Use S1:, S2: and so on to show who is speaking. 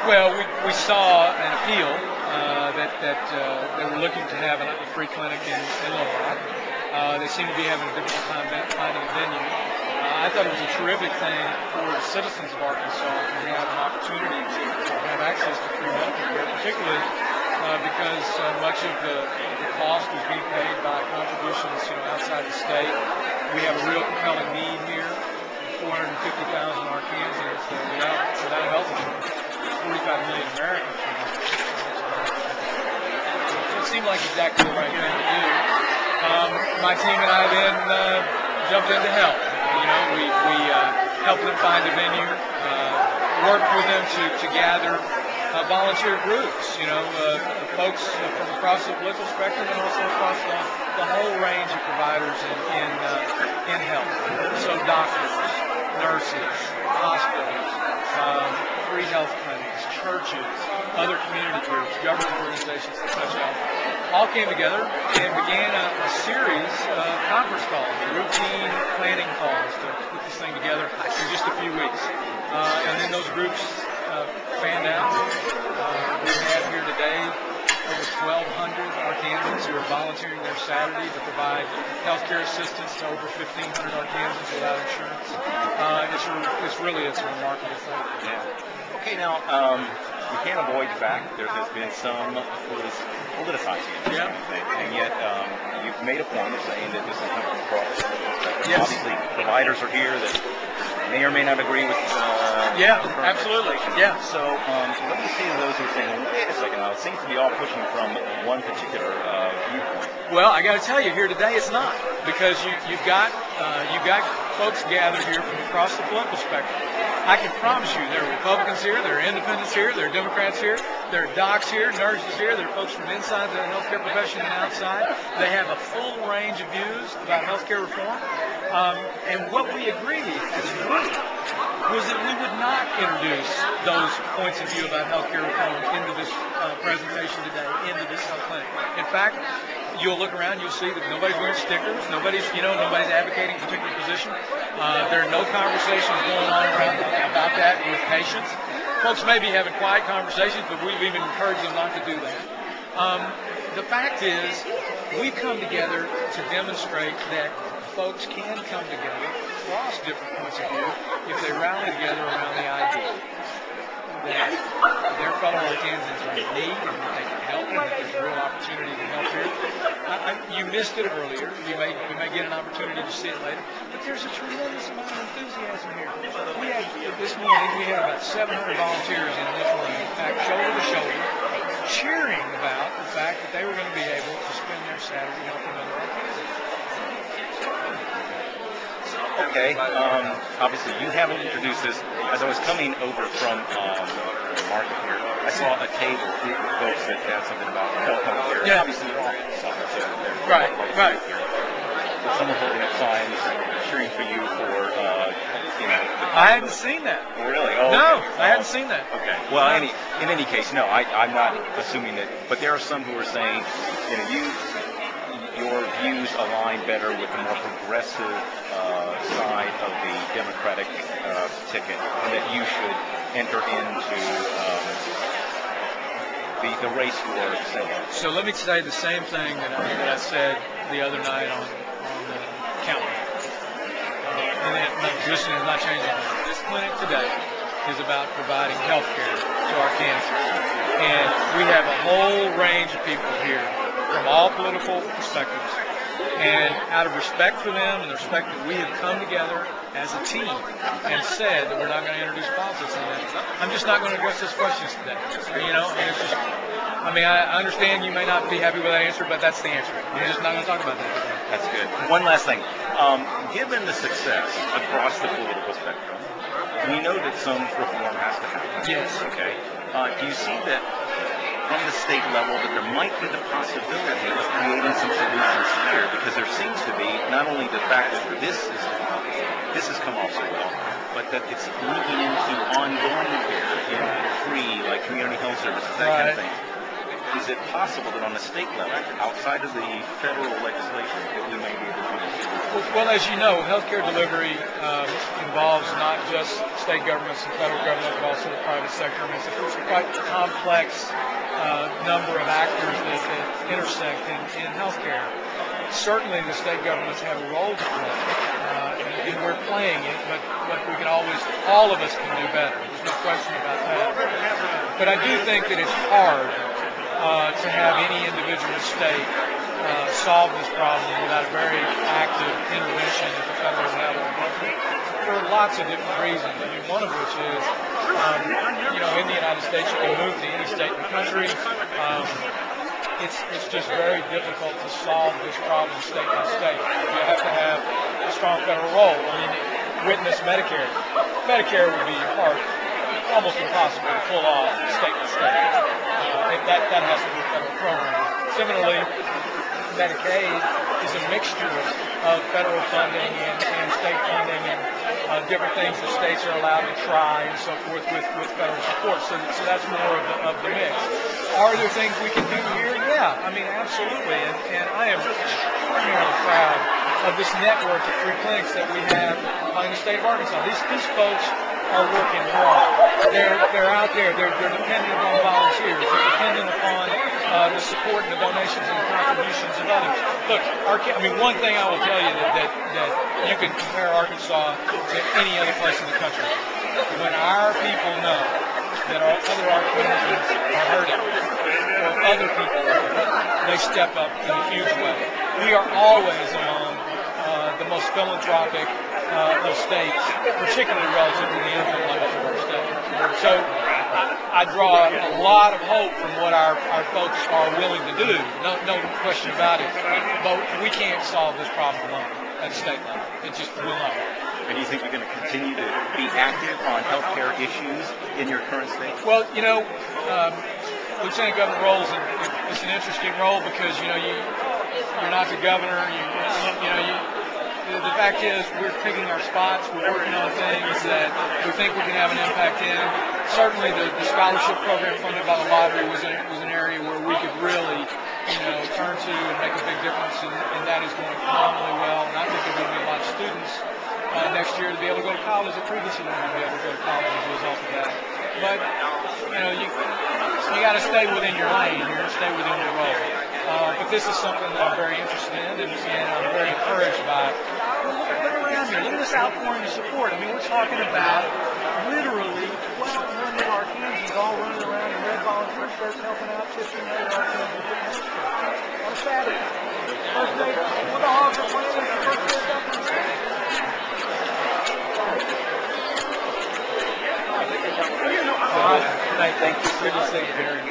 S1: Well, we saw an appeal that they were looking to have a free clinic in Little Rock. They seem to be having a difficult time finding a venue. I thought it was a terrific thing for the citizens of Arkansas to have an opportunity to have access to free medical care, particularly because much of the cost is being paid by contributions, outside the state. We have a real compelling need here. 450,000 Arkansans without health insurance. 45 million Americans. So it seemed like exactly the right thing to do. My team and I then jumped in to help. We helped them find a venue, worked with them to gather volunteer groups, folks from across the political spectrum and also across the whole range of providers in health. So doctors, nurses, hospitals, free health clinics, churches, other community groups, government organizations that touch health, all came together and began a series of conference calls, routine planning calls to put this thing together in just a few weeks. And then those groups fanned out. We have here today over 1,200 Arkansans who are volunteering their Saturday to provide health care assistance to over 1,500 Arkansans without insurance. It's a remarkable thing.
S2: Yeah. Okay, now, you can't avoid the fact there has been some politicizing of this kind of thing, and yet you've made a point of saying that this is coming across.
S1: Yes.
S2: Obviously, providers are here that may or may not agree with
S1: absolutely. Yeah.
S2: So what do you say to those who are saying, well, wait a second, now it seems to be all pushing from one particular viewpoint?
S1: Well, I got to tell you, here today it's not, because you've got folks gathered here from across the political spectrum. I can promise you there are Republicans here, there are independents here, there are Democrats here, there are docs here, nurses here, there are folks from inside the healthcare profession and outside. They have a full range of views about healthcare reform. And what we agreed as a group was that we would not introduce those points of view about healthcare reform into this presentation today, into this health clinic. In fact, you'll look around, you'll see that nobody's wearing stickers, nobody's advocating a particular position. There are no conversations going on about that with patients. Folks may be having quiet conversations, but we've even encouraged them not to do that. The fact is, we come together to demonstrate that folks can come together across different points of view if they rally together around the idea that their fellow Arkansans are in need and that they can help and that there's a real opportunity to help here. You missed it earlier. You may get an opportunity to see it later. But there's a tremendous amount of enthusiasm here. This morning we had about 700 volunteers in this room, in fact, shoulder to shoulder, cheering about the fact that they were going to be able to spend their Saturday helping other Arkansans.
S2: Okay, obviously you haven't introduced this. As I was coming over from the market here, I saw a table with folks that had something about health care.
S1: Yeah.
S2: Obviously they're all they're
S1: Right.
S2: But someone holding up signs cheering for you for,
S1: I hadn't seen that.
S2: Really? Oh,
S1: no,
S2: okay.
S1: I hadn't seen that.
S2: Okay. Well, in any case, no, I'm not assuming that. But there are some who are saying, your views align better with the more progressive side of the Democratic ticket, and that you should enter into the race war.
S1: So let me say the same thing that I said the other night on the counter. And my position is not changing. This clinic today is about providing health care to Arkansans. And we have a whole range of people here from all political perspectives. And out of respect for them and the respect that we have come together as a team and said that we're not going to introduce politics in that, I'm just not going to address those questions today. And it's just, I understand you may not be happy with that answer, but that's the answer. We're just not going to talk about that today.
S2: That's good. One last thing. Given the success across the political spectrum, we know that some reform has to happen.
S1: Yes.
S2: Okay. Do you see that from the state level that there might be the possibility of creating some solutions here? Because there seems to be not only the fact that this has come off so well, but that it's leaking into ongoing care, free, like community health services, that kind of thing. is it possible that on the state level, outside of the federal legislation, that we may be able to do this?
S1: Well, as you know, healthcare delivery involves not just state governments and federal government, but also the private sector. I mean, it's a quite complex number of actors that intersect in healthcare. Certainly, the state governments have a role to play, and we're playing it. But we can always, all of us can do better. There's no question about that. But I do think that it's hard to have any individual state solve this problem without a very active intervention at the federal level. For lots of different reasons. I mean, one of which is, in the United States, you can move to any state in the country. It's just very difficult to solve this problem state by state. You have to have a strong federal role. I mean, witness Medicare. Medicare would be hard, almost impossible to pull off state by state. That has to be a federal program. Similarly, Medicaid is a mixture of federal funding and state funding and different things that states are allowed to try and so forth with federal support. So that's more of the mix. Are there things we can do here? Yeah, I mean, absolutely. And I am extraordinarily proud of this network of free clinics that we have in the state of Arkansas. These folks are working hard. They're out there. They're dependent upon volunteers. They're dependent upon the support and the donations and the contributions of others. Look, one thing I will tell you that you can compare Arkansas to any other place in the country. When our people know that our other Arkansans are hurting, or other people are hurting, they step up in a huge way. We are always among the most philanthropic of states, particularly relative to the income levels of our state. So I draw a lot of hope from what our folks are willing to do, no question about it. But we can't solve this problem alone at the state level. It just will not.
S2: And do you think you're going to continue to be active on healthcare issues in your current state?
S1: Well, Lieutenant Governor roles, it's an interesting role because you're not the governor. The fact is, we're picking our spots. We're working on things that we think we can have an impact in. Certainly, the scholarship program funded by the lottery was an area where we could really, turn to and make a big difference, and that is going phenomenally well. And I think there's going to be a lot of students next year to be able to go to college that previously weren't going to be able to go to college as a result of that. But you got to stay within your lane. You're going to stay within your role. But this is something that I'm very interested in, and I'm very encouraged by. Look around here. Look at this outpouring of support. I mean, we're talking about literally 1,200 Arkansans all running around in red volunteer shirts helping out 1,500 Arkansans on a Saturday. First day, when the Hogs are playing, it's the first day of government. Thank you. Good to see you, Gary.